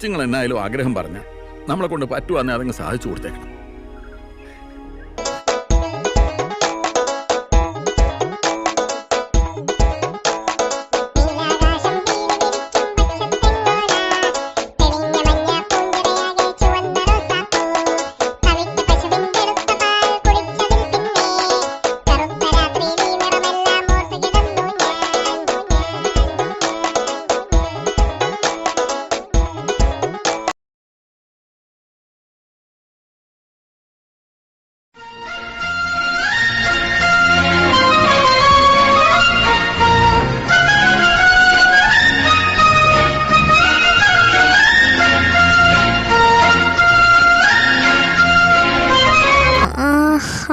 കൊച്ചുങ്ങൾ എന്നായാലും ആഗ്രഹം പറഞ്ഞ നമ്മളെ കൊണ്ട് പറ്റുവാന്നെ അതങ്ങ് സാധിച്ചു കൊടുത്തേക്കണം.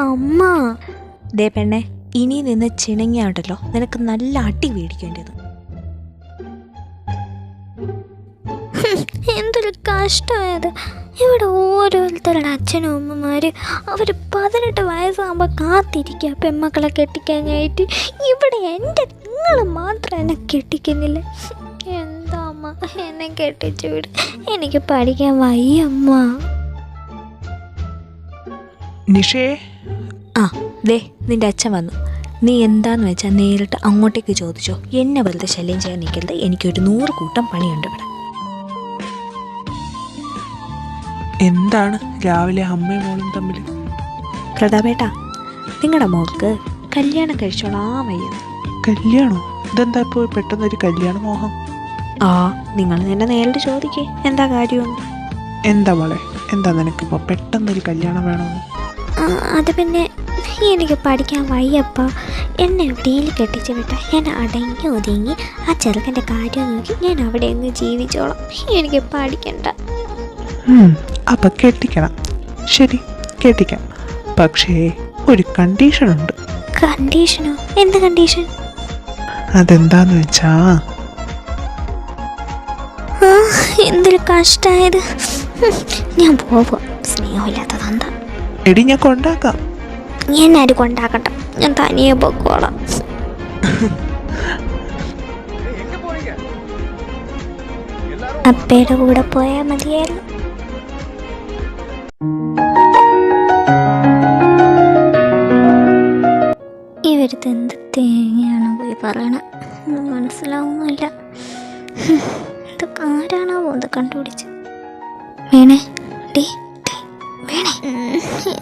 അമ്മ ദേ പെണ്ണെ, ഇനി നിന്ന് ചിണങ്ങിയാണ്ടല്ലോ നിനക്ക് നല്ല അടി മേടിക്കേണ്ടത്. എന്തൊരു കഷ്ടമായത്. ഇവിടെ ഓരോരുത്തരുടെ അച്ഛനും അമ്മമാര് അവർ 18 വയസ്സാകുമ്പോൾ കാത്തിരിക്കുക പെമ്മക്കളെ കെട്ടിക്കാനായിട്ട്. ഇവിടെ എൻ്റെ നിങ്ങൾ മാത്രം എന്നെ കെട്ടിക്കുന്നില്ല. എന്താ അമ്മ, എന്നെ കെട്ടിച്ചു വിട്, എനിക്ക് പഠിക്കാൻ വയ്യമ്മ. നിഷേ, ആ ദേ നിൻ്റെ അച്ഛൻ വന്നു. നീ എന്താന്ന് വെച്ചാൽ നേരിട്ട് അങ്ങോട്ടേക്ക് ചോദിച്ചോ. എന്നെ വെറുതെ ശല്യം ചെയ്യാൻ നിൽക്കരുത്. എനിക്കൊരു 100 കൂട്ടം പണിയുണ്ട് ഇവിടെ. എന്താണ് രാവിലെ അമ്മയും മോളും തമ്മിൽ? പ്രതാപേട്ടാ, നിങ്ങളുടെ മോൾക്ക് കല്യാണം കഴിച്ചോളാൻ വയ്യ. കല്യാണോ? ഇതെന്താ ഇപ്പോൾ പെട്ടെന്നൊരു കല്യാണ മോഹം? ആ, നിങ്ങൾ എന്നെ നേരിട്ട് ചോദിക്കേ, എന്താ കാര്യമുണ്ട്? എന്താ മോളെ, എന്താ നിനക്കിപ്പോൾ പെട്ടെന്നൊരു കല്യാണം വേണമെന്ന്? അത് പിന്നെ എനിക്ക് പഠിക്കാൻ വയ്യപ്പ. എന്നെ എവിടെയെങ്കിലും കെട്ടിച്ച് വിട്ടാൽ ഞാൻ അടങ്ങി ഒതുങ്ങി ആ ചെറുക്കൻ്റെ കാര്യം നോക്കി ഞാൻ അവിടെ അങ്ങ് ജീവിച്ചോളാം. എനിക്ക് പഠിക്കണ്ട. അപ്പം കെട്ടിക്കണം. ശരി, കെട്ടിക്കാം. പക്ഷേ ഒരു കണ്ടീഷനുണ്ട്. കണ്ടീഷനോ? എന്ത് കണ്ടീഷൻ? അതെന്താന്ന് വെച്ചാ, എന്തൊരു കഷ്ടമായത്. ഞാൻ പോവാ. സ്നേഹമില്ലാത്തതെന്താ? എടി ഞാൻ കൊണ്ടാക്കാം. ഞാൻ ആരും കൊണ്ടാക്കട്ടെ, ഞാൻ തനിയെ പൊക്കോളാം. അപ്പയുടെ കൂടെ പോയാൽ മതിയായിരുന്നു. ഇവരുത്ത് എന്ത് തേങ്ങയാണ് പോയി പറയണ, മനസ്സിലാവുന്നില്ല. ഇതൊക്കെ ആരാണോ ഇത് കണ്ടുപിടിച്ച്? വേണേ ഡേ വേണേ,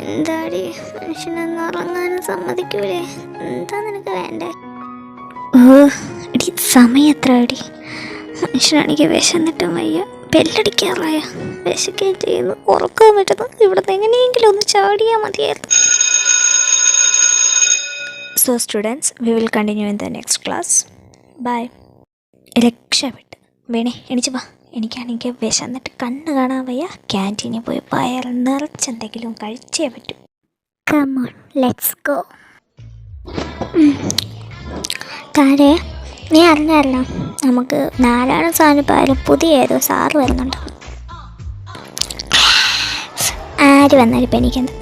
എന്താടി മനുഷ്യനൊന്നും ഉറങ്ങാനും സമ്മതിക്കൂലേ? എന്താ നിനക്ക് വേണ്ടേ? എടി സമയം എത്ര അടി? മനുഷ്യനാണെങ്കിൽ വിശന്നിട്ടും വയ്യ, ബെല്ലടിക്കാറായ, വിശക്കുകയും ചെയ്യുന്നു, ഉറക്കാൻ പറ്റുന്നു. ഇവിടുന്ന് എങ്ങനെയെങ്കിലും ഒന്ന് ചാടിയാൽ മതിയായിരുന്നു. So students, we will continue in the next class. Bye. രക്ഷപ്പെട്ട്. വേണേ എണിച്ച് വാ. എനിക്കാണെങ്കിൽ വിശന്നിട്ട് കണ്ണ് കാണാൻ വയ്യ. ക്യാൻറ്റീനിൽ പോയി വയറ് നിറച്ചെന്തെങ്കിലും കഴിച്ചേ പറ്റൂ. Come on, let's go. താരേ, നീ അറിഞ്ഞായിരുന്നോ നമുക്ക് നാരായണ സാനിപ്പായാലും പുതിയ ഏതോ സാറ് വരുന്നുണ്ട്? ആര് വന്നാലും ഇപ്പം എനിക്കെന്ത്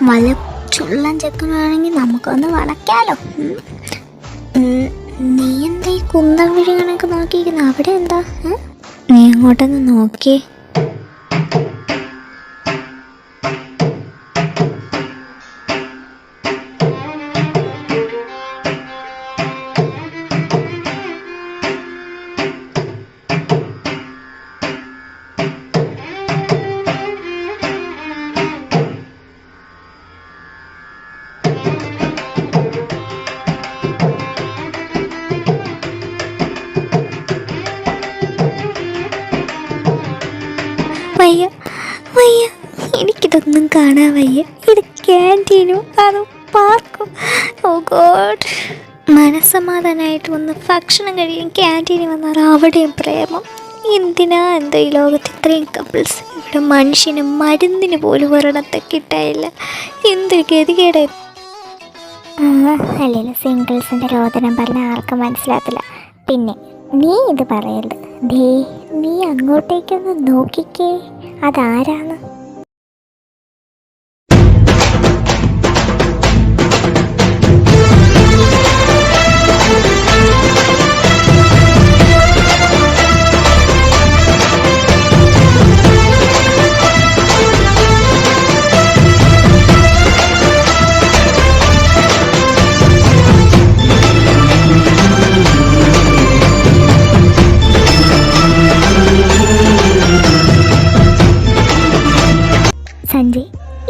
വല്ല ചുള്ളൻ ചെക്കനാണെങ്കിൽ നമുക്കൊന്ന് വളയ്ക്കാലോ. നീ എന്താ ഈ കുന്തം വിഴി കണക്ക് നോക്കിയിരിക്കുന്നു? അവിടെ എന്താ? നീ അങ്ങോട്ടൊന്ന് നോക്കിയേ. വയ്യ വയ്യ, എനിക്കിതൊന്നും കാണാൻ വയ്യ. ഇത് ക്യാൻറ്റീനും അതും പാർക്കും. ഓ ഗോഡ്, മനസ്സമാധാനമായിട്ട് ഒന്ന് ഭക്ഷണം കഴിയാൻ ക്യാൻറ്റീനിൽ വന്നാൽ അവിടെയും പ്രേമം. എന്തിനാ എന്തോ ഈ ലോകത്ത് ഇത്രയും കപ്പിൾസ്? ഇവിടെ മനുഷ്യന് മരുന്നിന് പോലും ഒരിടത്തെ കിട്ടാനില്ല. എന്തൊരു ഗതികേടെ. അല്ലെങ്കിൽ സിംഗിൾസിൻ്റെ രോദനം പറഞ്ഞാൽ ആർക്കും മനസ്സിലാത്തില്ല. പിന്നെ നീ ഇത് പറയരുത്. ദേ, നീ അങ്ങോട്ടേക്കൊന്ന് നോക്കിക്കേ, അതാരാണ്?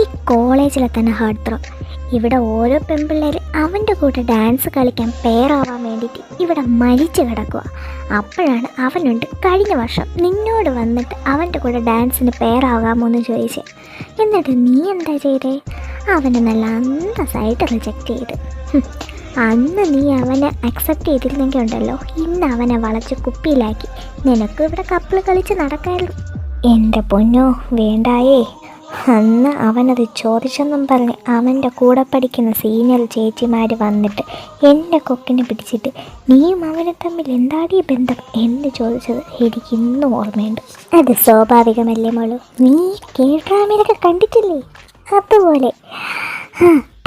ഈ കോളേജിലെ തന്നെ ഹാർട്ട് ത്രോ. ഇവിടെ ഓരോ പെൺപിള്ളേർ അവൻ്റെ കൂടെ ഡാൻസ് കളിക്കാൻ പെയറാവാൻ വേണ്ടിയിട്ട് ഇവിടെ മരിച്ചു കിടക്കുക. അപ്പോഴാണ് അവനുണ്ട് കഴിഞ്ഞ വർഷം നിന്നോട് വന്നിട്ട് അവൻ്റെ കൂടെ ഡാൻസിന് പെയറാകാമോ എന്ന് ചോദിച്ചേ. എന്നിട്ട് നീ എന്താ ചെയ്തേ? അവനെ നല്ല അന്തസ്സായിട്ട് റിജക്റ്റ് ചെയ്ത്. അന്ന് നീ അവനെ അക്സെപ്റ്റ് ചെയ്തിരുന്നെങ്കിൽ ഉണ്ടല്ലോ, ഇന്ന് അവനെ വളച്ച് കുപ്പിയിലാക്കി നിനക്ക് ഇവിടെ കപ്പിൾ കളിച്ച് നടക്കായിരുന്നു. എൻ്റെ പൊന്നോ വേണ്ടായേ. അന്ന് അവനത് ചോദിച്ചെന്നും പറഞ്ഞ് അവൻ്റെ കൂടെ പഠിക്കുന്ന സീനിയർ ചേച്ചിമാർ വന്നിട്ട് എൻ്റെ കൊക്കിനെ പിടിച്ചിട്ട് നീയും അവനെ തമ്മിൽ എന്താടി ബന്ധം എന്ന് ചോദിച്ചത് എനിക്കിന്നും ഓർമ്മയുണ്ട്. അത് സ്വാഭാവികമല്ലേ മോളൂ, നീ കേൾഡ്രാമയിലൊക്കെ കണ്ടിട്ടില്ലേ? അതുപോലെ.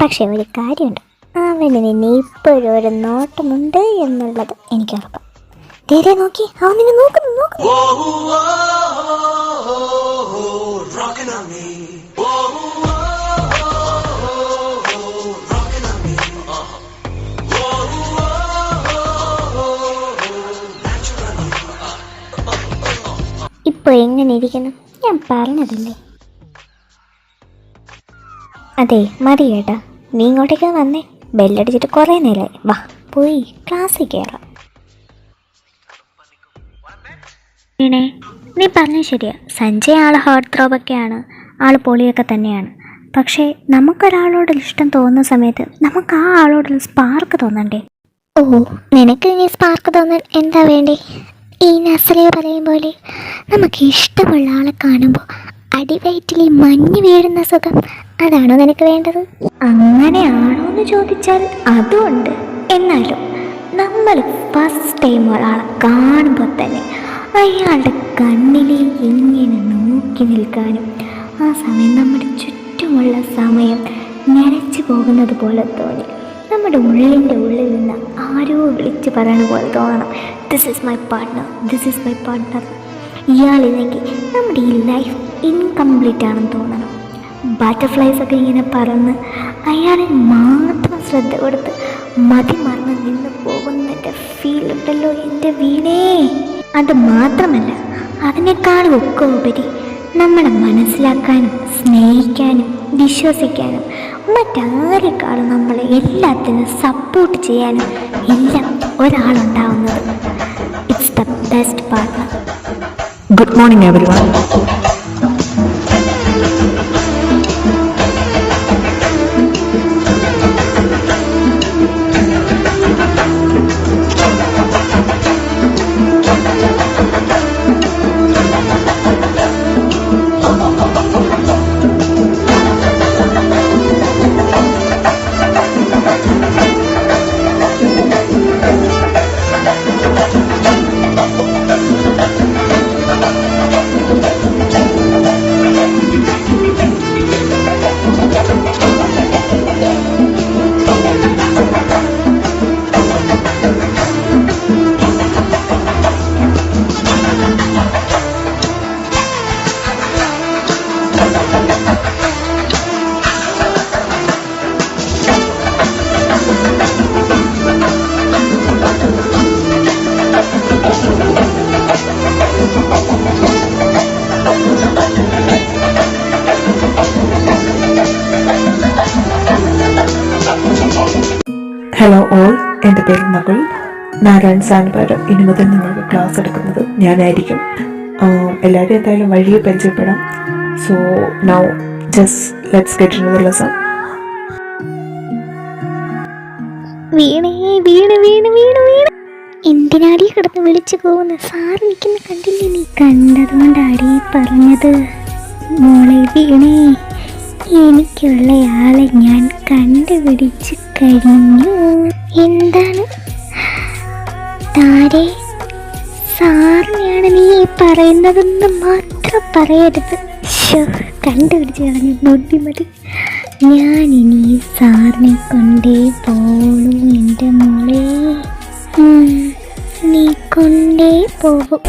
പക്ഷെ ഒരു കാര്യമുണ്ട്, അവന് നിന്നെ ഇപ്പോഴും ഒരു നോട്ടമുണ്ട് എന്നുള്ളത് എനിക്കുറപ്പാണ്. നേരെ നോക്കി അവൻ നിന്നെ നോക്കുന്നു. ഇപ്പൊ എങ്ങനെ ഇരിക്കുന്നു? ഞാൻ പറഞ്ഞതല്ലേ. അതെ മതി കേട്ടാ, നീ ഇങ്ങോട്ടേക്ക് വന്നേ. ബെല്ലടിച്ചിട്ട് കുറേ നേരമായി. വാ പോയി ക്ലാസ്സിൽ കയറാം. പിന്നെ നീ പറഞ്ഞത് ശരിയാ, സഞ്ജയ് ആൾ ഹാർട്ട് ത്രോബൊക്കെയാണ്, ആൾ പൊളിയൊക്കെ തന്നെയാണ്. പക്ഷേ നമുക്കൊരാളോട് ഇഷ്ടം തോന്നുന്ന സമയത്ത് നമുക്ക് ആ ആളോട് സ്പാർക്ക് തോന്നണ്ടേ? ഓ, നിനക്ക് ഇനി സ്പാർക്ക് തോന്നാൻ എന്താ വേണ്ടേ? ഈ നസ്രിയ പറയും പോലെ നമുക്ക് ഇഷ്ടമുള്ള ആളെ കാണുമ്പോൾ അടിവയറ്റിൽ മഞ്ഞ് വീഴുന്ന സുഖം, അതാണോ നിനക്ക് വേണ്ടത്? അങ്ങനെയാണോ എന്ന് ചോദിച്ചാൽ അതുമുണ്ട്. എന്നാലും നമ്മൾ ഫസ്റ്റ് ടൈം ഒരാളെ കാണുമ്പോൾ തന്നെ അയാളുടെ കണ്ണിലേക്ക് ഇങ്ങനെ നോക്കി നിൽക്കാനും ആ സമയം നമ്മുടെ ചുറ്റുമുള്ള സമയം നരച്ചു പോകുന്നത് പോലെ തോന്നി. നമ്മുടെ ഉള്ളിൻ്റെ ഉള്ളിൽ നിന്ന് ആരോ വിളിച്ച് പറയണ പോലെ തോന്നണം, this is my partner, this is my partner. ഇയാളില്ലെങ്കിൽ നമ്മുടെ ഈ ലൈഫ് ഇൻകംപ്ലീറ്റ് ആണെന്ന് തോന്നണം. ബട്ടർഫ്ലൈസൊക്കെ ഇങ്ങനെ പറന്ന് അയാളെ മാത്രം ശ്രദ്ധ കൊടുത്ത് മതിമറന്ന് നിന്ന് പോകുന്നതിൻ്റെ ഫീൽ ഉണ്ടല്ലോ എൻ്റെ വീണേ. അത് മാത്രമല്ല, അതിനേക്കാളും ഒക്കെ ഉപരി നമ്മളെ മനസ്സിലാക്കാനും സ്നേഹിക്കാനും വിശ്വസിക്കാനും മറ്റാരെക്കാളും നമ്മളെ എല്ലാത്തിനും സപ്പോർട്ട് ചെയ്യാനും എല്ലാം ഒരാളുണ്ടാവുന്നത്. It's the best partner. Good morning everyone. Hello all, എൻ്റെ പേര് മകൾ നാരായൺ സാൻപാട്. ഇനി മുതൽ നിങ്ങൾക്ക് ക്ലാസ് എടുക്കുന്നത് ഞാനായിരിക്കും. എല്ലാവരും എന്തായാലും വഴിയെ പരിചയപ്പെടാം. So now just let's get in the lesson. വീണേ വീണ് വീണ് വീണ് വീണ് എന്തിനാടി കിടന്ന് വിളിച്ചു പോകുന്ന? സാറ് നിൽക്കുന്ന കണ്ടില്ലേ? നീ കണ്ടതുകൊണ്ടാടി പറഞ്ഞത്. മോളെ വീണേ, എനിക്കുള്ളയാളെ ഞാൻ കണ്ടുപിടിച്ച് കഴിഞ്ഞു. എന്താണ് താരെ? സാറിനെയാണ് നീ പറയുന്നതെന്ന് മാത്രം പറയരുത്. കണ്ടുപിടിച്ച് കളഞ്ഞു, ബുദ്ധിമതി. ഞാനിനി സാറിനെ കൊണ്ടേ പോളൂ എൻ്റെ മോളെ. നീ കൊണ്ടേ പോകും.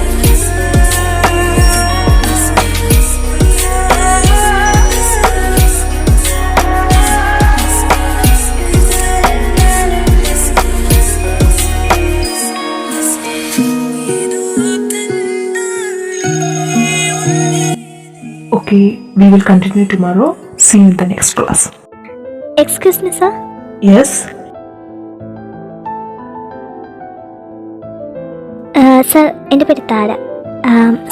Okay, we will continue tomorrow. See you in the next class. Excuse me sir. Yes? Sir എൻ്റെ പേര് താര.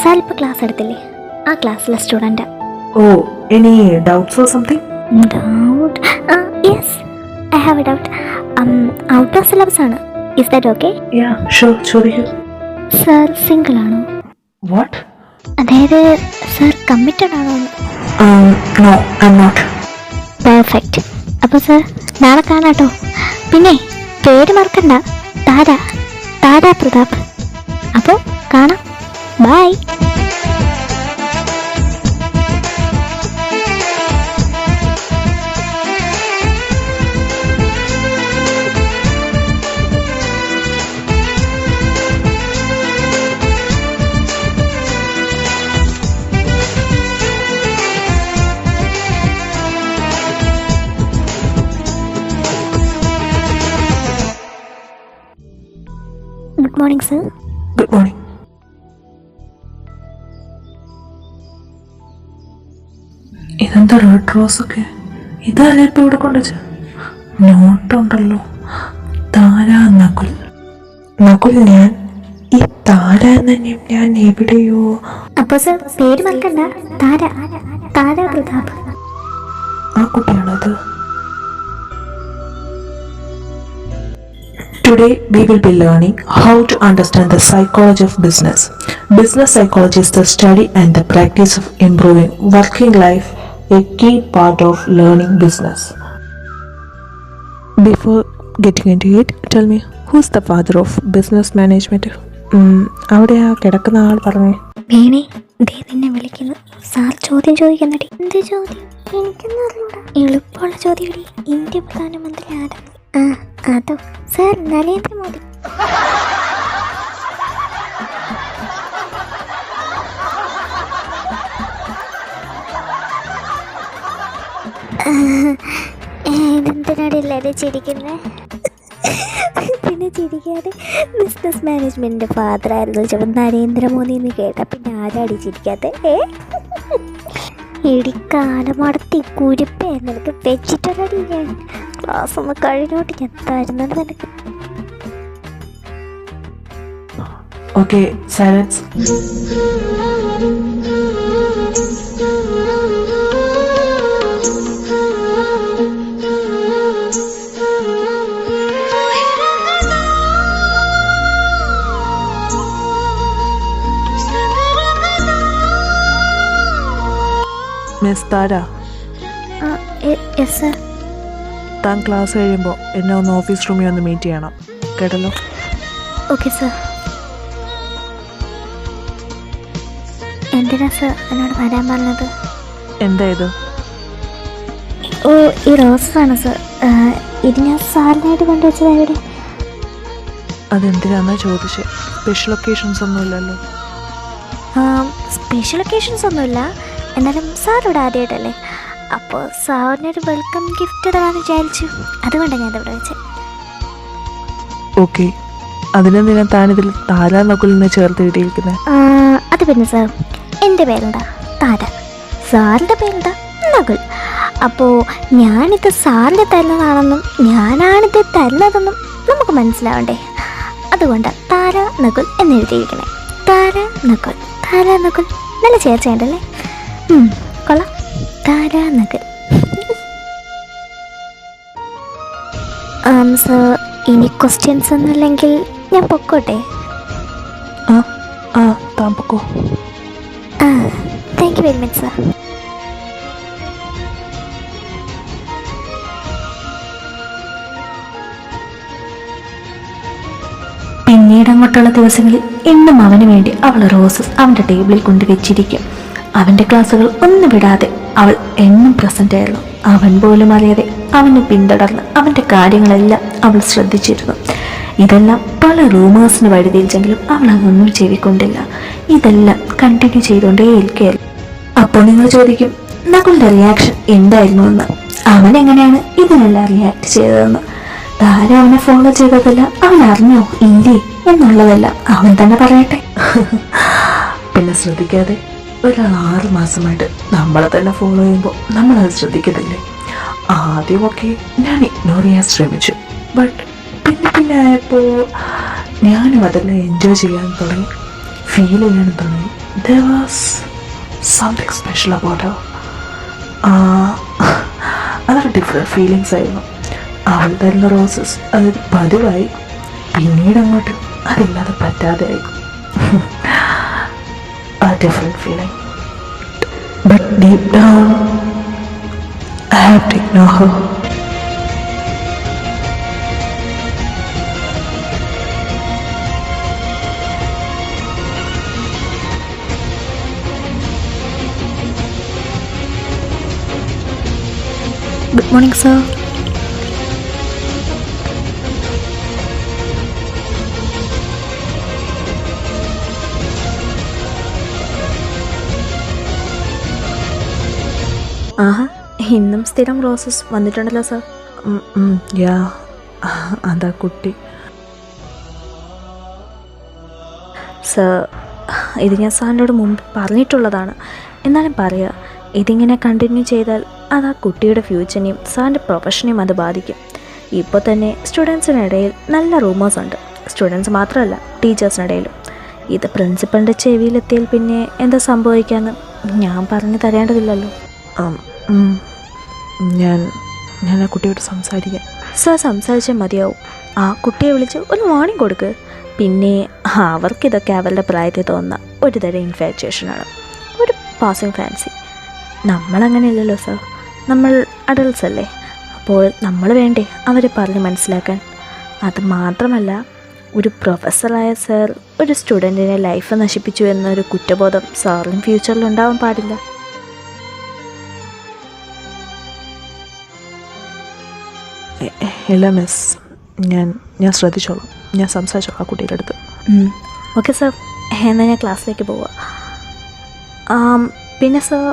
സാർ ഇപ്പോൾ ക്ലാസ് എടുത്തില്ലേ? ആ ക്ലാസ്സിലെ സ്റ്റുഡൻറ്റാണ്. Oh, any doubts or something? Doubt? Yes, I have a doubt. Out of syllabus ആണ്. Is that okay? Yeah, sure, ചോദിക്കൂ. Sir single ആണോ? What? അതായത് സാർ കമ്മിറ്റഡ് ആണോ? No, I'm not. പെർഫെക്റ്റ്. അപ്പോൾ സാർ നാളെ കാണാട്ടോ. പിന്നെ പേര് മറക്കണ്ട, താര പ്രതാപ്. അപ്പോൾ കാണാം. Bye. Good morning sir. Good morning. ഇതെന്താ റെഡ് റോസ് ഒക്കെ? ഇതല്ലേ ഇപ്പൊ ഇവിടെ കൊണ്ടുവച്ച? നോട്ടുണ്ടല്ലോ. താര നകുൽ. ഈ താര എന്ന ഞാൻ എവിടെയോ. അപ്പോൾ സർ പേര് മറക്കണ്ട, താര പ്രതാപ്. ആ കുട്ടിയാണത്. Today we will be learning how to understand the psychology of business. Business psychology is the study and the practice of improving working life, a key part of learning business. Before getting into it, tell me, who's the father of business management? അവിടെ ആ കിടക്കുന്ന ആൾ പറഞ്ഞേ. വേണേ ദേ നിന്നെ വിളിക്കുന്നു. Sir ചോദ്യം ചോദിക്കുന്നടി. എന്ത് ചോദ്യം? എനിക്കൊന്നും അറിഞ്ഞൂടാ. എളുപ്പമുള്ള ചോദ്യം. ഇന്ത്യ പ്രധാനമന്ത്രി ആരാണ്? അതോ സാർ നരേന്ദ്രമോദി. എന്തിനാണ് എല്ലാവരും ചിരിക്കുന്നത്? പിന്നെ ചിരിക്കാതെ ബിസിനസ് മാനേജ്മെൻറ്റിൻ്റെ ഫാദർ ആയിരുന്നു ചോദിച്ചപ്പോൾ നരേന്ദ്രമോദി എന്ന് കേട്ടാൽ പിന്നെ ആരാടി ചിരിക്കാതെ? ഇടിക്കാലമടത്തി കുരിപ്പേ നിനക്ക് വെച്ചിട്ടടി. ഞാൻ ക്ലാസ് ഒന്ന് കഴിഞ്ഞോട്ട് ഞാൻ തരുന്നത് നിനക്ക്. Okay, silence. Miss Tara, yes sir. താൻ ക്ലാസ് കഴിയുമ്പോൾ എന്നെ ഒന്ന് ഓഫീസ് റൂമിൽ ഒന്ന് മീറ്റ് ചെയ്യണം, കേട്ടല്ലോ? Okay sir. എന്തിനാ സർ എന്നോട് വരാൻ പറഞ്ഞത്? എന്താ ഇത്? ഓ, ഈ റോസാണ് സർ. ഇത് ഞാൻ സാറിനായിട്ട് കൊണ്ടുവച്ചത്. എവിടെ? അതെന്തിനാന്നാ ചോദിച്ചേ? സ്പെഷ്യൽ ഒക്കേഷൻസ് ഒന്നുമില്ലല്ലോ. സ്പെഷ്യൽ ഒക്കേഷൻസ് ഒന്നുമില്ല, എന്നാലും സാർ ഇവിടെ ആദ്യമായിട്ടല്ലേ, അപ്പോൾ സാറിനൊരു വെൽക്കം ഗിഫ്റ്റ് തരാമെന്ന് വിചാരിച്ചു. അതുകൊണ്ടാണ് ഞാൻ ഇവിടെ വെച്ചത്. ഓക്കെ, അതിനെന്തിനാ താനിതിൽ താര നകുലിനെ ചേർത്ത് കിട്ടിയിരിക്കുന്നത്? അത് പിന്നെ സാർ, എൻ്റെ പേരെന്താ താര, സാറിൻ്റെ പേരെന്താ നകുൽ. അപ്പോൾ ഞാനിത് സാറിന് തരുന്നതാണെന്നും ഞാനാണിത് തരുന്നതെന്നും നമുക്ക് മനസ്സിലാവണ്ടേ? അതുകൊണ്ടാണ് താര നകുൽ എന്നെഴുതിയിരിക്കണേ. താര നകുൽ നല്ല ചേർച്ചയുണ്ടല്ലേ? കൊള്ളാം. താര നകുൽ. സർ, ഇനി ക്വസ്റ്റ്യൻസ് ഒന്നുമില്ലെങ്കിൽ ഞാൻ പൊക്കോട്ടെ? താൻ പൊക്കോ. Thank you very much sir. പിന്നീട് അങ്ങോട്ടുള്ള ദിവസങ്ങളിൽ എന്നും അവന് വേണ്ടി അവൾ റോസസ് അവൻ്റെ ടേബിളിൽ കൊണ്ടുവച്ചിരിക്കും. അവൻ്റെ ക്ലാസ്സുകൾ ഒന്നും വിടാതെ അവൾ എന്നും പ്രസൻ്റ് ആയിരുന്നു. അവൻ പോലും അറിയാതെ അവനെ പിന്തുടർന്ന് അവൻ്റെ കാര്യങ്ങളെല്ലാം അവൾ ശ്രദ്ധിച്ചിരുന്നു. ഇതെല്ലാം പല റൂമേഴ്സിന് വഴിതെളിച്ചെങ്കിലും അവൾ അതൊന്നും ചെവിക്കൊണ്ടില്ല. ഇതെല്ലാം കണ്ടിന്യൂ ചെയ്തുകൊണ്ടേയിരിക്കുകയായിരുന്നു. അപ്പോൾ നിങ്ങൾ ചോദിക്കും, നകുലിൻ്റെ റിയാക്ഷൻ എന്തായിരുന്നു എന്ന്. അവൻ എങ്ങനെയാണ് ഇതിനെല്ലാം റിയാക്ട് ചെയ്തതെന്ന്. താര അവനെ ഫോളോ ചെയ്തതല്ല അവൻ അറിഞ്ഞോ ഇല്ലേ എന്നുള്ളതല്ല അവൻ തന്നെ പറയട്ടെ. പിന്നെ ശ്രദ്ധിക്കാതെ ഒരാൾ 6 മാസമായിട്ട് നമ്മളെ തന്നെ ഫോളോ ചെയ്യുമ്പോൾ നമ്മളത് ശ്രദ്ധിക്കുന്നില്ലേ? ആദ്യമൊക്കെ ഞാൻ ഇഗ്നോർ ചെയ്യാൻ ശ്രമിച്ചു. ബട്ട് പിന്നെ ആയപ്പോൾ ഞാനും അതെല്ലാം എൻജോയ് ചെയ്യാൻ തുടങ്ങി, ഫീൽ ചെയ്യാൻ തുടങ്ങി. There was something special about her. അതൊരു ഡിഫറെൻറ്റ് ഫീലിങ്സ് ആയിരുന്നു. അവൾ തരുന്ന റോസസ് അതൊരു പതിവായി. പിന്നീട് അങ്ങോട്ട് അതില്ലാതെ പറ്റാതെയായി. A different feeling. But deep down, I have to ignore her. Good morning, sir. ആഹാ, ഇന്നും സ്ഥിരം റോസസ് വന്നിട്ടുണ്ടല്ലോ സർ. യാ, അതാ കുട്ടി. സർ, ഇത് ഞാൻ സാറിനോട് മുമ്പ് പറഞ്ഞിട്ടുള്ളതാണ്. എന്നാലും പറയുക, ഇതിങ്ങനെ കണ്ടിന്യൂ ചെയ്താൽ അത് ആ കുട്ടിയുടെ ഫ്യൂച്ചറിനെയും സാറിൻ്റെ പ്രൊഫഷനെയും അത് ബാധിക്കും. ഇപ്പോൾ തന്നെ സ്റ്റുഡൻസിനിടയിൽ നല്ല റൂമേഴ്സ് ഉണ്ട്. സ്റ്റുഡൻസ് മാത്രമല്ല, ടീച്ചേഴ്സിനിടയിലും. ഇത് പ്രിൻസിപ്പളിൻ്റെ ചെവിയിലെത്തിയാൽ പിന്നെ എന്താ സംഭവിക്കാമെന്ന് ഞാൻ പറഞ്ഞു തരേണ്ടതില്ലല്ലോ. ഞാൻ ആ കുട്ടിയോട് സംസാരിക്കാം. സാർ സംസാരിച്ചാൽ മതിയാവും. ആ കുട്ടിയെ വിളിച്ച് ഒരു വാണിംഗ് കൊടുക്ക്. പിന്നെ അവർക്കിതൊക്കെ അവരുടെ പ്രായത്തിൽ തോന്നുന്ന ഒരു തരം ഇൻഫാക്ച്വേഷനാണ്, ഒരു പാസിങ് ഫാൻസി. നമ്മളങ്ങനെയല്ലല്ലോ സാർ, നമ്മൾ അഡൾട്ട്സ് അല്ലേ. അപ്പോൾ നമ്മൾ വേണ്ടേ അവരെ പറഞ്ഞ് മനസ്സിലാക്കാൻ. അത് മാത്രമല്ല, ഒരു പ്രൊഫസറായ സാർ ഒരു സ്റ്റുഡൻറ്റിനെ ലൈഫ് നശിപ്പിച്ചു എന്നൊരു കുറ്റബോധം സാറിനും ഫ്യൂച്ചറിൽ ഉണ്ടാവാൻ പാടില്ല. ഇല്ല മിസ്, ഞാൻ ശ്രദ്ധിച്ചോളാം. ഞാൻ സംസാരിച്ചോളാം ആ കുട്ടിയുടെ അടുത്ത്. ഓക്കെ സാർ, എന്നാൽ ഞാൻ ക്ലാസ്സിലേക്ക് പോവാം. പിന്നെ സാർ,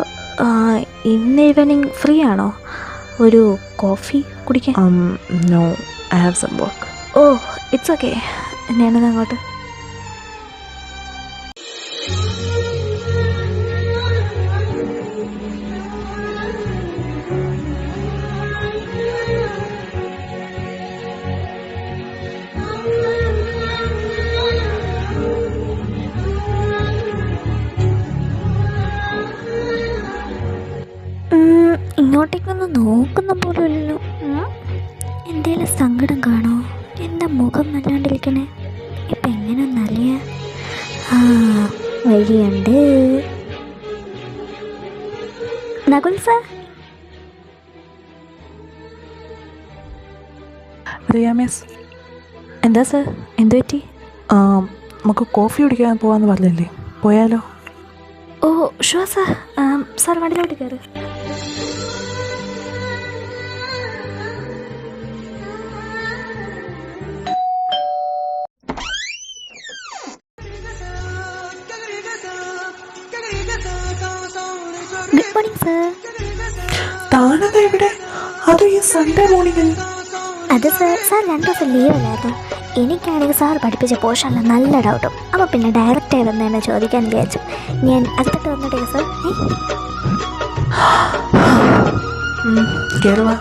ഇന്ന് ഈവനിങ് ഫ്രീ ആണോ ഒരു കോഫി കുടിക്കാൻ? No, I have some work. Oh, it's okay. ഞാനത് അങ്ങോട്ട്. ഇങ്ങോട്ടേക്കൊന്ന് നോക്കുന്ന പോലുമില്ലല്ലോ. എന്തേലും സങ്കടം കാണോ? എന്താ മുഖം നല്ലാണ്ടിരിക്കണേ? ഇപ്പം എങ്ങനെ നല്ലയ വഴിയുണ്ട്. നകുൽ സാർ. റിയ മിസ്. എന്താ സാർ, എന്ത് പറ്റി? നമുക്ക് കോഫി കുടിക്കാൻ പോകാമെന്ന് പറഞ്ഞില്ലേ, പോയാലോ? Oh sure sir. സാർ വണ്ടിയിലോട്ട് കയറി. Good morning sir. താനത് എവിടെ? അതും ഈ സൺഡേ മോർണിംഗിൽ? അത് സാർ 2 ദിവസം ലീവ് അല്ലായിരുന്നു. എനിക്കാണെങ്കിൽ സാർ പഠിപ്പിച്ച പോർഷനിൽ നല്ല ഡൗട്ടും. അപ്പോൾ പിന്നെ ഡയറക്റ്റായി വന്ന് എന്നെ ചോദിക്കാൻ വിചാരിച്ചു. ഞാൻ അടുത്തിട്ട് വന്നിട്ടേ സാർ. കേറുവാ.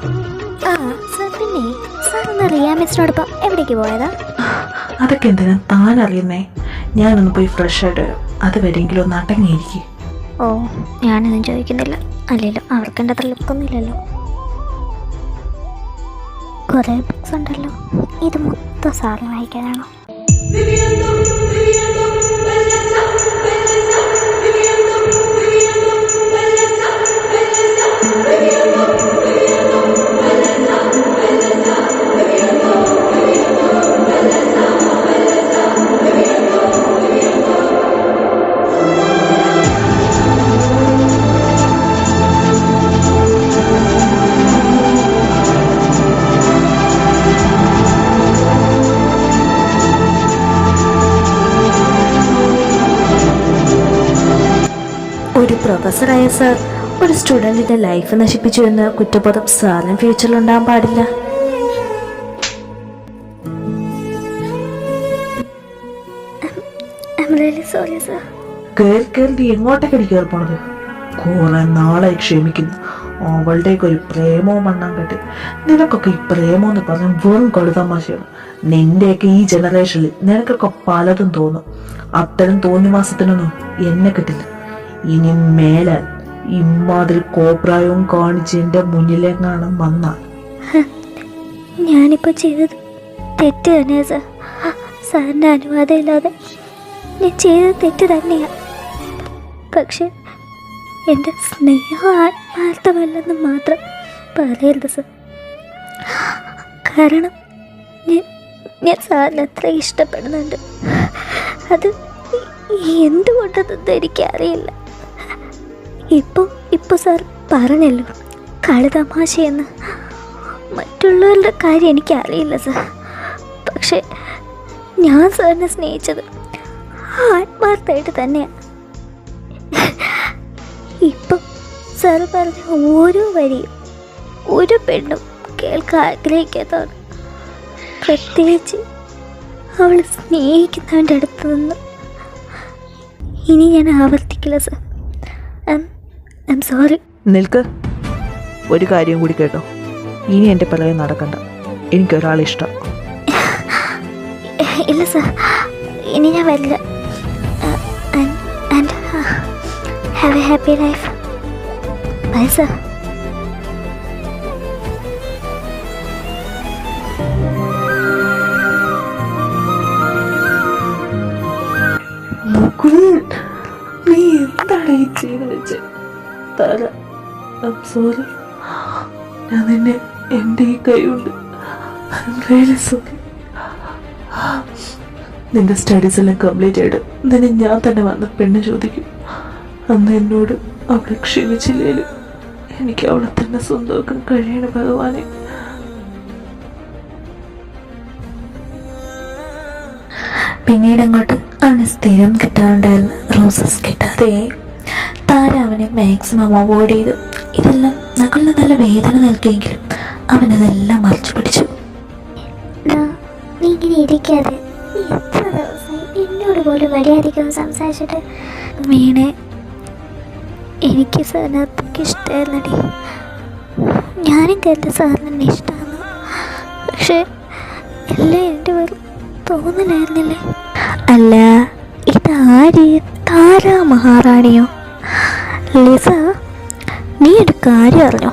സാർ, പിന്നെ സാർ ഒന്ന് റിയ മിസ്സിനോടൊപ്പം എവിടേക്ക് പോയതാ? അതൊക്കെ എന്തിനാ താൻ അറിയുന്നേ? ഞാനൊന്ന് പോയി ഫ്രഷ് ആയിട്ട് വരാം. അത് വരെയെങ്കിലും ഒന്ന് അടങ്ങിയിരിക്കും. ഓ, ഞാനൊന്നും ചോദിക്കുന്നില്ല. അല്ലല്ലോ, അവർക്കെൻ്റെ അത്ര ലുക്കൊന്നുമില്ലല്ലോ. കുറേ ബുക്സ് ഉണ്ടല്ലോ, ഇത് മൊത്തം സാറിന് വായിക്കാനാണോ? ഒരു പ്രൊഫസറായ സാർ ഒരു സ്റ്റുഡൻറ്റിൻ്റെ ലൈഫ് നശിപ്പിച്ചു എന്ന കുറ്റബോധം സാറിനും ഫ്യൂച്ചറിൽ ഉണ്ടാകാൻ പാടില്ല. I'm really sorry, sir. കേറി എങ്ങോട്ടേക്കടി കയറി പോണത്? കുറെ നാളായി ക്ഷമിക്കുന്നു. അവളുടെയൊക്കെ ഒരു പ്രേമവും മണ്ണാൻ കെട്ടി. നിനക്കൊക്കെ ഈ പ്രേമം എന്ന് പറഞ്ഞാൽ വെറും കളുതമാശയാണ്. നിന്റെയൊക്കെ ഈ ജനറേഷനിൽ നിനക്കൊക്കെ പലതും തോന്നും. അത്തരം തോന്നിവാസത്തിനൊന്നും എന്നെ കിട്ടില്ല. ഇനി മേലാൽ ഇമാതിരി കോപ്രായവും കാണിച്ച് എന്റെ മുന്നിലെങ്ങാണ് വന്നാൽ ഞാനിപ്പോൾ ചെയ്തത് തെറ്റ് തന്നെയാ സാർ. സാറിൻ്റെ അനുവാദം ഇല്ലാതെ ഞാൻ ചെയ്തത് തെറ്റ് തന്നെയാണ്. പക്ഷെ എൻ്റെ സ്നേഹം ആത്മാർത്ഥമല്ലെന്ന് മാത്രം പറയരുത് സാർ. കാരണം ഞാൻ സാറിന് അത്ര ഇഷ്ടപ്പെടുന്നുണ്ട്. അത് എന്തുകൊണ്ടെന്നൊന്നും എനിക്കറിയില്ല. ഇപ്പോൾ സാർ പറഞ്ഞല്ലോ കളിതമാശയെന്ന്. മറ്റുള്ളവരുടെ കാര്യം എനിക്കറിയില്ല സാർ. പക്ഷെ ഞാൻ സാറിനെ സ്നേഹിച്ചത് ആത്മാർത്ഥമായിട്ട് തന്നെയാണ്. ഇപ്പം സാർ പറഞ്ഞ ഓരോ വരിയും ഒരു പെണ്ണും കേൾക്കാൻ ആഗ്രഹിക്കാത്തതാണ്. പ്രത്യേകിച്ച് അവൾ സ്നേഹിക്കുന്നവൻ്റെ അടുത്ത് നിന്ന്. ഇനി ഞാൻ ആവർത്തിക്കില്ല സാർ. I am sorry. നിൽക്ക്. ഒരു കാര്യം കൂടി കേട്ടോ, ഇനി എൻ്റെ പിറകെ നടക്കണ്ട. എനിക്കൊരാളെ ഇഷ്ടം. ഇല്ല സാർ, ഇനി ഞാൻ വരില്ല. And have A happy life. Bye sir. നീ എന്താണ് ഈ ചെയ്ത് വെച്ച്? സോറി. ഞാൻ നിന്നെ എൻ്റെ ഈ കൈ കൊണ്ട് സോറി. നിന്റെ സ്റ്റഡീസ് എല്ലാം കംപ്ലീറ്റ് ആയിട്ട് നിന്നെ ഞാൻ തന്നെ വന്ന് പെണ്ണ് ചോദിക്കും. അന്ന് എന്നോട് അവളെ ക്ഷമിച്ചില്ലേലും എനിക്ക് അവളെ തന്നെ സ്വന്തമാക്കാൻ കഴിയണം ഭഗവാനെ. പിന്നീട് അങ്ങോട്ട് അവന് സ്ഥിരം കിട്ടാറുണ്ടായിരുന്ന റോസസ് കിട്ടാതെ താര അവനെ മാക്സിമം അവോയ്ഡ് ചെയ്തു. ഇതെല്ലാം നകളുടെ നല്ല വേദന നൽകിയെങ്കിലും അവനതെല്ലാം മറച്ചു പിടിച്ചു. നീ ഇങ്ങനെ ഇരിക്കാതെ എത്ര ദിവസമായി എന്നോട് പോലും മര്യാദയ്ക്കൊന്ന് സംസാരിച്ചിട്ട്. വീണെ, എനിക്ക് സാറിന് അത്രയ്ക്ക് ഇഷ്ടമായിരുന്നടി. ഞാനും കരുതി സാറിന് ഇഷ്ടമാണ്. പക്ഷേ എല്ലാം എൻ്റെ വെറും തോന്നലായിരുന്നില്ലേ? അല്ല, ഇതാര്? താര മഹാറാണിയോ? ലിസ, നീ ഒരു കാര്യം അറിഞ്ഞോ?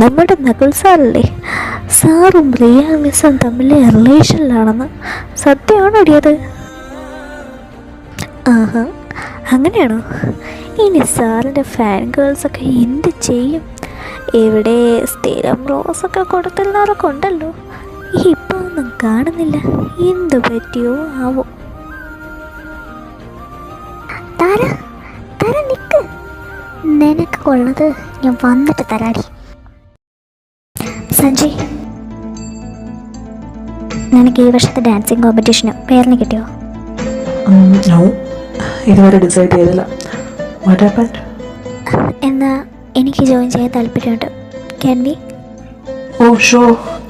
നമ്മുടെ നകുൽ സാറല്ലേ, സാറും റിയ മിസ്സും തമ്മിൽ റിലേഷനിലാണെന്ന്. സത്യമാണോ അടിയത്? ആഹാ, അങ്ങനെയാണോ? ഇനി സാറിൻ്റെ ഫാൻ ഗേൾസൊക്കെ എന്ത് ചെയ്യും? ഇവിടെ സ്ഥിരം റോസൊക്കെ കൊടുക്കുന്നവരൊക്കെ ഉണ്ടല്ലോ. ഇപ്പോൾ ഒന്നും കാണുന്നില്ല. എന്തു പറ്റിയോ ആവോ? താര നിക്ക്. നിനക്ക് കൊള്ളത് ഞാൻ വന്നിട്ട് തരാടി. സഞ്ജയ്, നിനക്ക് ഈ വർഷത്തെ ഡാൻസിങ് കോമ്പറ്റീഷന് പേരിന് കിട്ടിയോ? നോ, ഇതുവരെ ഡിസൈഡ് ചെയ്തില്ല. What happened? എന്നാ എനിക്ക് ജോയിൻ ചെയ്യാൻ താല്പര്യമുണ്ട്. Can be? ഓ ഷോ,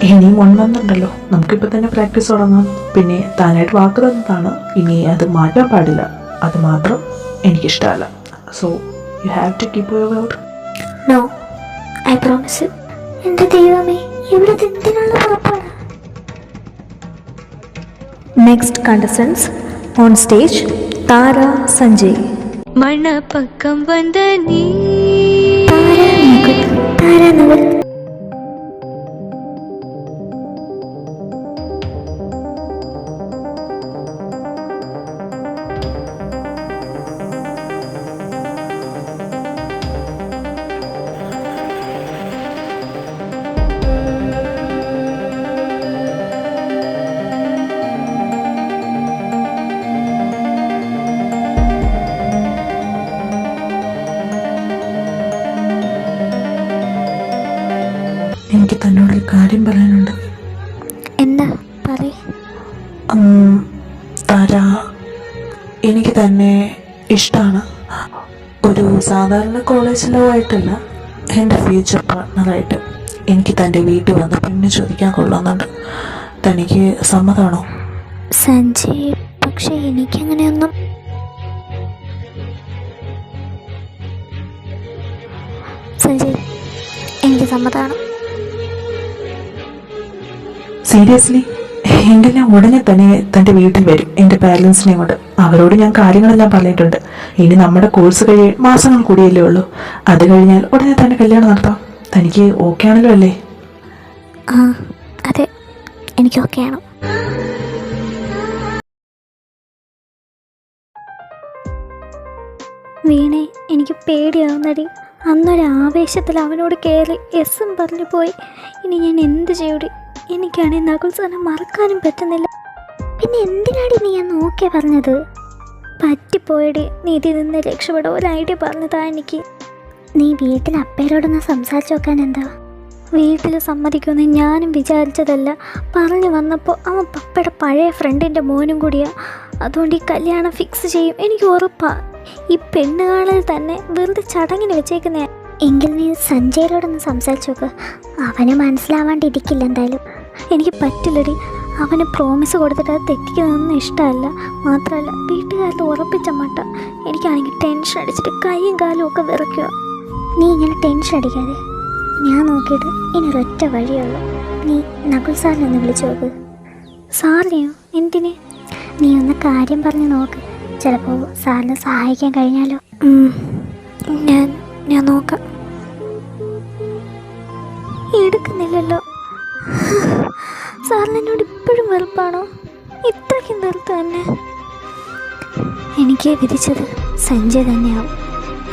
ഇനിയും 1 month ഉണ്ടല്ലോ. നമുക്കിപ്പോൾ തന്നെ പ്രാക്ടീസ് തുടങ്ങാം. പിന്നെ താനായിട്ട് വാക്ക് തന്നതാണ്, ഇനി അത് മാറ്റാൻ പാടില്ല. അത് മാത്രം എനിക്കിഷ്ടമല്ല. So you have to keep your word. No, I promise you. എൻ്റെ ദൈവമേ, ഇവിടെ എന്തിനുള്ള പുറപ്പാടാ? Next contestants on stage, Tara Sanjay. മണപ്പക്കം വந்த നീ താര നകുൽ. എനിക്ക് തന്നോടൊരു കാര്യം പറയാനുണ്ട്. എന്താ പറയ്. താര, എനിക്ക് തന്നെ ഇഷ്ടമാണ്. ഒരു സാധാരണ കോളേജ് ലോ ആയിട്ടല്ല, എൻ്റെ ഫ്യൂച്ചർ പാർട്ട്ണറായിട്ട് എനിക്ക് തൻ്റെ വീട്ടിൽ വന്ന് പെണ്ണ് ചോദിക്കാൻ കൊള്ളുന്നുണ്ട്. തനിക്ക് സമ്മതമാണോ? സഞ്ജയ്, പക്ഷെ എനിക്കങ്ങനെയൊന്നും. സഞ്ജയ്, എനിക്ക് സമ്മതമാണ്. സീരിയസ്ലി? എങ്കിൽ ഞാൻ ഉടനെ തന്നെ തൻ്റെ വീട്ടിൽ വരും, എൻ്റെ പാരൻസിനെ കൊണ്ട്. അവരോട് ഞാൻ കാര്യങ്ങളെല്ലാം പറഞ്ഞിട്ടുണ്ട്. ഇനി നമ്മുടെ കോഴ്സ് കഴിയാൻ മാസങ്ങൾ കൂടിയല്ലേ ഉള്ളൂ. അത് കഴിഞ്ഞാൽ ഉടനെ തന്നെ കല്യാണം നടത്താം. തനിക്ക് ഓക്കെ ആണല്ലോ അല്ലേ? ആ അതെ, എനിക്ക് ഓക്കെയാണ്. വീണേ, എനിക്ക് പേടിയാവുന്നടി. അന്നൊരു ആവേശത്തിൽ അവനോട് കയറി എസ്സും പറഞ്ഞു പോയി. ഇനി ഞാൻ എന്ത് ചെയ്യൂടി? എനിക്കാണെങ്കിൽ നകുൽ സാറിനെ മറക്കാനും പറ്റുന്നില്ല. പിന്നെ എന്തിനാടി നീ അന്ന് ഓക്കെ പറഞ്ഞത്? പറ്റിപ്പോയടി. നീ ഇതിൽ നിന്ന് രക്ഷപ്പെടാൻ ഒരു ഐഡിയ പറഞ്ഞതാ എനിക്ക്. നീ വീട്ടിൽ അപ്പേരോടൊന്ന് സംസാരിച്ച് നോക്കാൻ എന്താ? വീട്ടിൽ സമ്മതിക്കുമെന്ന് ഞാനും വിചാരിച്ചതല്ല. പറഞ്ഞു വന്നപ്പോൾ അവൻ പപ്പയുടെ പഴയ ഫ്രണ്ടിൻ്റെ മോനും കൂടിയാണ്. അതുകൊണ്ട് ഈ കല്യാണം ഫിക്സ് ചെയ്യും, എനിക്ക് ഉറപ്പാണ്. ഈ പെണ്ണുകാളിൽ തന്നെ വെറുതെ ചടങ്ങിന് വെച്ചേക്കുന്നേ. എങ്കിൽ നീ സഞ്ജയരോടൊന്ന് സംസാരിച്ച് നോക്ക്. അവന് മനസ്സിലാവാണ്ടിരിക്കില്ല എന്തായാലും. എനിക്ക് പറ്റില്ലടി. അവന് പ്രോമിസ് കൊടുത്തിട്ട് അത് തെറ്റിക്കുന്നതൊന്നും ഇഷ്ടമല്ല. മാത്രമല്ല വീട്ടുകാരിൽ ഉറപ്പിച്ച മട്ട. എനിക്കാണെങ്കിൽ ടെൻഷൻ അടിച്ചിട്ട് കൈയും കാലും ഒക്കെ വിറയ്ക്കുക. നീ ഇങ്ങനെ ടെൻഷൻ അടിക്കാതെ. ഞാൻ നോക്കിയിട്ട് ഇനി ഒരൊറ്റ വഴിയുള്ളൂ. നീ നകുൽ സാറിനെ ഒന്ന് വിളിച്ചു നോക്ക്. സാറിനെയോ? എന്തിന്? നീ ഒന്ന് കാര്യം പറഞ്ഞ് നോക്ക്. ചിലപ്പോൾ സാറിന് സഹായിക്കാൻ കഴിഞ്ഞാലോ. ഞാൻ നോക്കാം. എടുക്കുന്നില്ലല്ലോ. സാറിന് എന്നോട് ഇപ്പോഴും വെറുപ്പാണോ? ഇത്രയ്ക്കും വെറുത്ത് തന്നെ. എനിക്ക് വിധിച്ചത് സഞ്ജയ് തന്നെയാവും.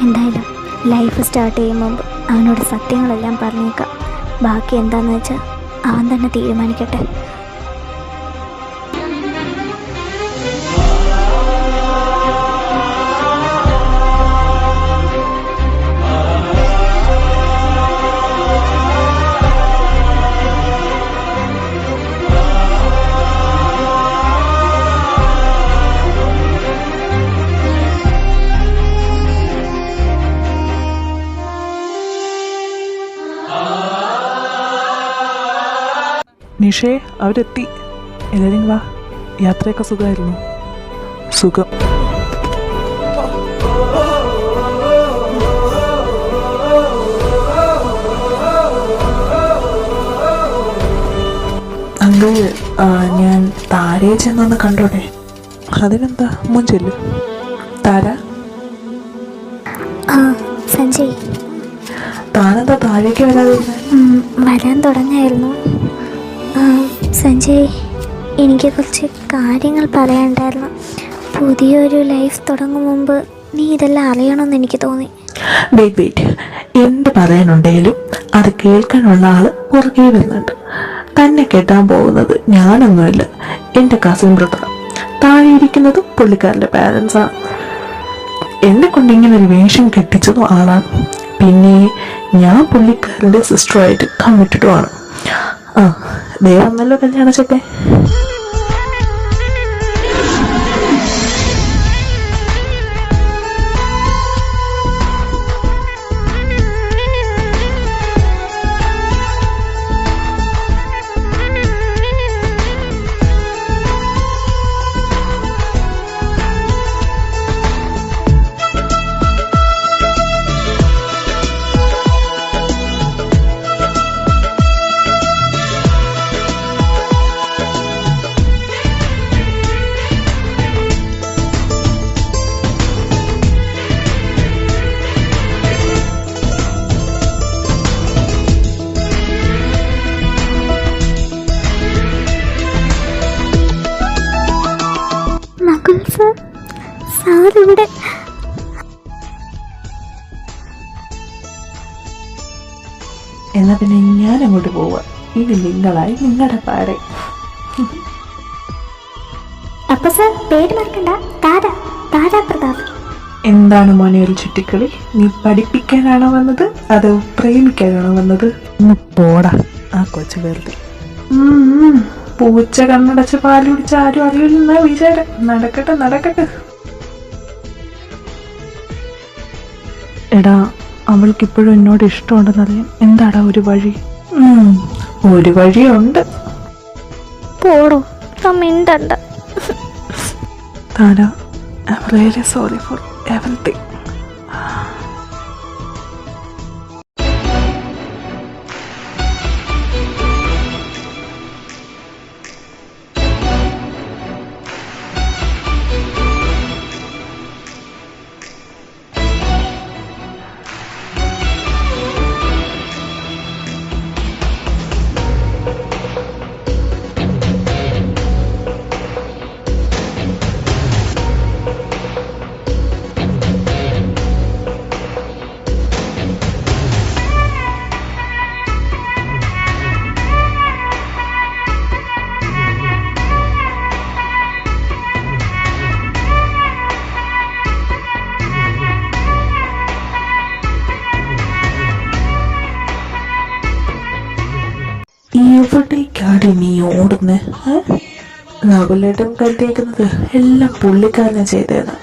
എന്തായാലും ലൈഫ് സ്റ്റാർട്ട് ചെയ്യും മുമ്പ് അവനോട് സത്യങ്ങളെല്ലാം പറഞ്ഞേക്കാം. ബാക്കി എന്താണെന്ന് വെച്ചാൽ അവൻ തന്നെ തീരുമാനിക്കട്ടെ. നിഷേ, അവരെത്തി. എല്ലാവരും വാ. യാത്രയൊക്കെ സുഖമായിരുന്നു? സുഖം. അങ്കിൾ, ഞാൻ താരയെ ചെന്നൊന്ന് കണ്ടോട്ടെ. അതിനെന്താ, മുൻ ചെല്ലു. താര, സഞ്ജയ്, താനെന്താ താഴേക്ക് വരാതെ? വരാൻ തുടങ്ങായിരുന്നു. സഞ്ജയ്, എനിക്ക് കുറച്ച് കാര്യങ്ങൾ പറയാനുണ്ടായിരുന്നു. പുതിയൊരു ലൈഫ് തുടങ്ങും മുമ്പ് നീ ഇതെല്ലാം അറിയണമെന്ന് എനിക്ക് തോന്നി. വെയിറ്റ്, എന്ത് പറയാനുണ്ടെങ്കിലും അത് കേൾക്കാനുള്ള ആള് പുറകെ വരുന്നുണ്ട്. തന്നെ കെട്ടാൻ പോകുന്നത് ഞാനൊന്നുമില്ല, എൻ്റെ കസിൻ ബ്രദർ. താഴെ ഇരിക്കുന്നതും പുള്ളിക്കാരൻ്റെ പാരൻസാണ്. എന്നെ കൊണ്ട് ഇങ്ങനെ ഒരു വേഷം കെട്ടിച്ചതും ആളാണ്. പിന്നെ ഞാൻ പുള്ളിക്കാരൻ്റെ സിസ്റ്ററുമായിട്ട് കമ്മിറ്റഡുമാണ്. ദൈവമല്ലോ കല്യാണച്ചൊക്കെ. സാറിവിടെ എന്നാ പിന്നെ ഞാൻ അങ്ങോട്ട് പോവാ. ഇനി നിങ്ങളായി നിങ്ങളുടെ പാടെ. അപ്പൊ സാർ പേര് മറക്കണ്ട, താരാ പ്രതാപ്. എന്താണ് മോനെ ഒരു ചുറ്റിക്കളി? നീ പഠിപ്പിക്കാനാണോ വന്നത് അതോ പ്രേമിക്കാനാണോ വന്നത്? ഒന്ന് പോടാ ആ കൊച്ചു വെറുതെ. പൂച്ച കണ്ണടച്ച് പാല് കുടിച്ച് ആരും അറിയില്ലെന്നാ വിചാരം. നടക്കട്ടെ. എടാ, അവൾക്കിപ്പോഴും എന്നോട് ഇഷ്ടമുണ്ടെന്നറിയാം. എന്താടാ ഒരു വഴി? ഒരു വഴിയുണ്ട്. പോടോ, മിണ്ടണ്ട. താര, I'm really sorry for everything. എവിടേക്കാടി നീ ഓടുന്നേ? നകുലേട്ടൻ കരുതിയേക്കുന്നത് എല്ലാം പുള്ളിക്കാരനെ ചെയ്തേന്ന്.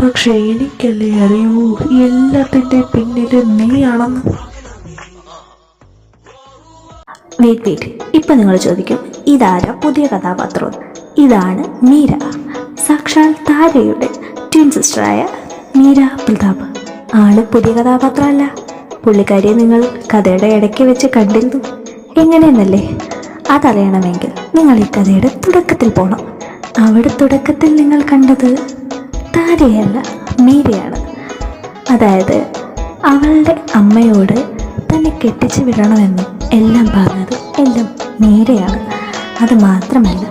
പക്ഷെ എനിക്കല്ലേ അറിയൂ എല്ലാത്തിൻ്റെ പിന്നില് നീയാണെന്ന്. വെയിറ്റ് ഇപ്പൊ നിങ്ങൾ ചോദിക്കും ഇതാരാ പുതിയ കഥാപാത്രം? ഇതാണ് മീര, സാക്ഷാൽ താരയുടെ ട്വിൻ സിസ്റ്ററായ മീര പ്രതാപ്. ആള് പുതിയ കഥാപാത്രമല്ല, പുള്ളിക്കാരിയെ നിങ്ങൾ കഥയുടെ ഇടയ്ക്ക് വെച്ച് കണ്ടിരുന്നു. എങ്ങനെയെന്നല്ലേ? അതറിയണമെങ്കിൽ നിങ്ങൾ ഈ കഥയുടെ തുടക്കത്തിൽ പോകണം. അവിടെ തുടക്കത്തിൽ നിങ്ങൾ കണ്ടത് താരയല്ല മീരയാണ്. അതായത് അവളുടെ അമ്മയോട് തന്നെ കെട്ടിച്ചു വിടണമെന്നും എല്ലാം പറഞ്ഞത് എല്ലാം മീരയാണ്. അത് മാത്രമല്ല,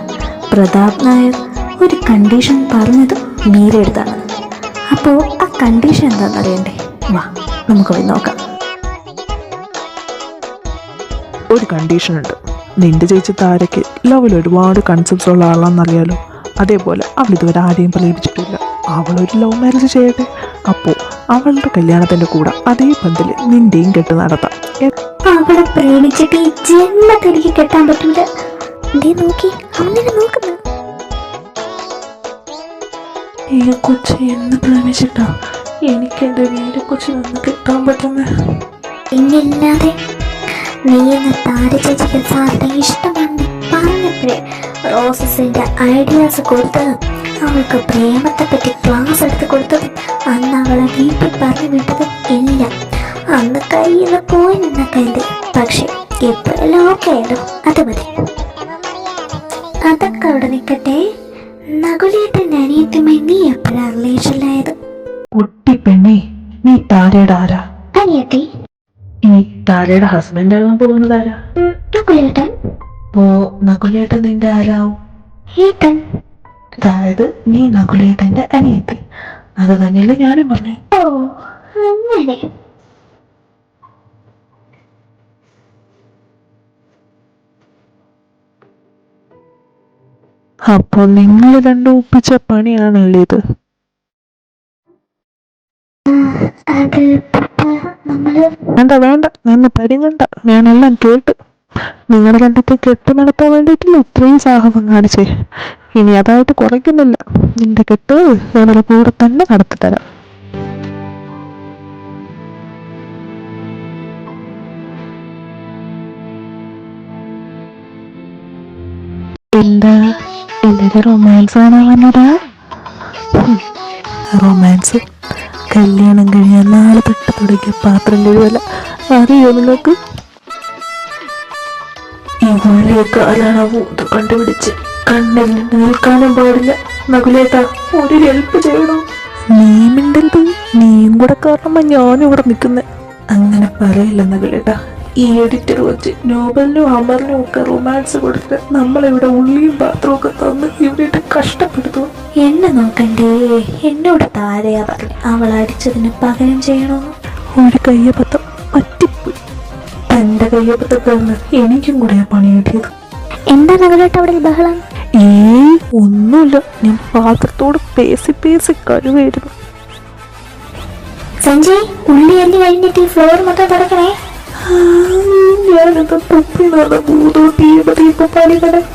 പ്രതാപ് നായർ ഒരു കണ്ടീഷൻ പറഞ്ഞതും മീരയെടുത്താണ്. അപ്പോൾ ആ കണ്ടീഷൻ എന്താണെന്ന് അറിയണ്ടേ? വാ നമുക്ക് പോയി നോക്കാം. ഒരു കണ്ടീഷനുണ്ട്. നിന്റെ ചേച്ചി താരയ്ക്ക് ലവിൽ ഒരുപാട് കൺസെപ്റ്റ്സ് ഉള്ള ആളാണെന്നറിയാലോ. അതേപോലെ അവൾ ഇതുവരെ ആരെയും പ്രേമിച്ചിട്ടില്ല. അവളൊരു ലവ് മാരേജ് ചെയ്യട്ടെ. അപ്പോൾ അവളുടെ കല്യാണത്തിൻ്റെ കൂടെ അതേ ബന്ധത്തിൽ നിന്റെയും കെട്ട് നടത്താം. അവളെ പ്രേമിച്ചിട്ട് ഈ ജന്മത്തിൽ എനിക്ക് കെട്ടാൻ പറ്റൂല. നോക്കി അങ്ങനെ നോക്കുന്നു. ഈ കൊച്ചു എന്ന് പ്രേമിച്ചിട്ടാ എനിക്ക് എൻ്റെ വീട് കൊച്ചു വന്ന് കെട്ടാൻ പറ്റുന്നത്? പിന്നില്ലാതെ നീ എന്ന താര ചേച്ചിക്ക് സാറിന്റെ ഇഷ്ടമാണെന്ന് പറഞ്ഞപ്പോഴേ റോസസിന്റെ ഐഡിയാസ് കൊടുത്തത്, അവൾക്ക് പ്രേമത്തെ പറ്റി ക്ലാസ് എടുത്ത് കൊടുത്തതും, അന്ന് അവളെ വീട്ടിൽ പറഞ്ഞു വിട്ടതും ഇല്ല. അന്ന് കയ്യിൽ നിന്ന് പോയി നിന്ന കരുതി. പക്ഷെ ഇപ്പോഴെല്ലാം ഓക്കെ ആയല്ലോ, അത് മതി. അതൊക്കെ അവിടെ നിൽക്കട്ടെ. നകുലേട്ടൻ്റെ അനിയത്തുമായി നീ എപ്പോഴാണ് റിലേഷനിലായത്? കുട്ടി പെണ്ണേ, നീ താരയുടെ ആരാ? അനിയത്തി. ഈ താരയുടെ ഹസ്ബൻഡ് ആകാൻ പോകുന്നത് ആരാ? നകുലേട്ടൻ. അപ്പോ നകുലേട്ടൻ നിന്റെ ആരാവും? ഏട്ടൻ. അതായത് നീ നകുലേട്ടന്റെ അനിയത്തി. അത് തന്നെയല്ലേ ഞാനും പറഞ്ഞു. ഓ അങ്ങനെ. അപ്പൊ നിങ്ങൾ രണ്ടും ഒപ്പിച്ച പണിയാണല്ലേ ഇത്? അത് നമ്മള് വേണ്ട വേണ്ട, നിന്ന് പരിങ്ങണ്ട. ഞാനെല്ലാം കേട്ട്. നിങ്ങൾ കണ്ടിട്ട് കെട്ട് നടത്താൻ വേണ്ടിയിട്ടില്ല ഇത്രയും സാഹസം കാണിച്ചേ. ഇനി അതായിട്ട് കുറയ്ക്കുന്നില്ല. നിന്റെ കെട്ട് ഞങ്ങളുടെ കൂടെ തന്നെ നടത്തിത്തരാം. എന്താ എല്ലാവരും റൊമാൻസ് കാണാൻ വന്നതാ? റൊമാൻസ് കല്യാണം കഴിഞ്ഞാൽ നാളെ തൊട്ട് തുടങ്ങിയ പാത്രം കഴിവല്ല. അറിയോ നിങ്ങൾക്ക്? ഈ ഉള്ളിയൊക്കെ ആരാണാവോ ഇത് കണ്ടുപിടിച്ച് കണ്ണിൽ നിൽക്കാനും പാടില്ല. നകുലേട്ടാ, ഒരു ഹെൽപ്പ് ചെയ്യണോ? നീ മിണ്ടരുത്. നീയും കൂടെ കാരണമാ ഞാനും ഇവിടെ നിൽക്കുന്നത്. അങ്ങനെ പറയില്ല നകുലേട്ടാ. ഈ എഡിറ്റർ വെച്ച് നോബലിനും അമറിനും ഒക്കെ റൊമാൻസ് കൊടുത്ത് നമ്മളിവിടെ ഉള്ളിയും പാത്രവും ഒക്കെ തന്ന് ഇവിടെ കഷ്ടപ്പെടുത്തും. എന്നെ നോക്കണ്ടേ, എന്നോട് താരയാ പറഞ്ഞു അവൾ അടിച്ചതിന് പകരം ചെയ്യണമെന്ന്. ഒരു കയ്യബദ്ധം പറ്റിപ്പോയി. തന്റെ കയ്യബദ്ധക്കാരന് എനിക്കും കൂടെ പണി കിട്ടിയത്. എന്താ നകുലേട്ട അവിടെ ബഹളം? ഒന്നുമില്ല, ഞാൻ പാത്രത്തോട് പേസി പേസി കരുവായിരുന്നു. സഞ്ജയ്, ഉള്ളി അല്ലി കഴിഞ്ഞിട്ട് ഈ ഫ്ലോർ മൊത്തം തുടക്കണേ. ഞാനെന്താ തൊപ്പി നടന്ന ഭൂതോ തീയതി ഇപ്പൊ പണി കിടക്കും.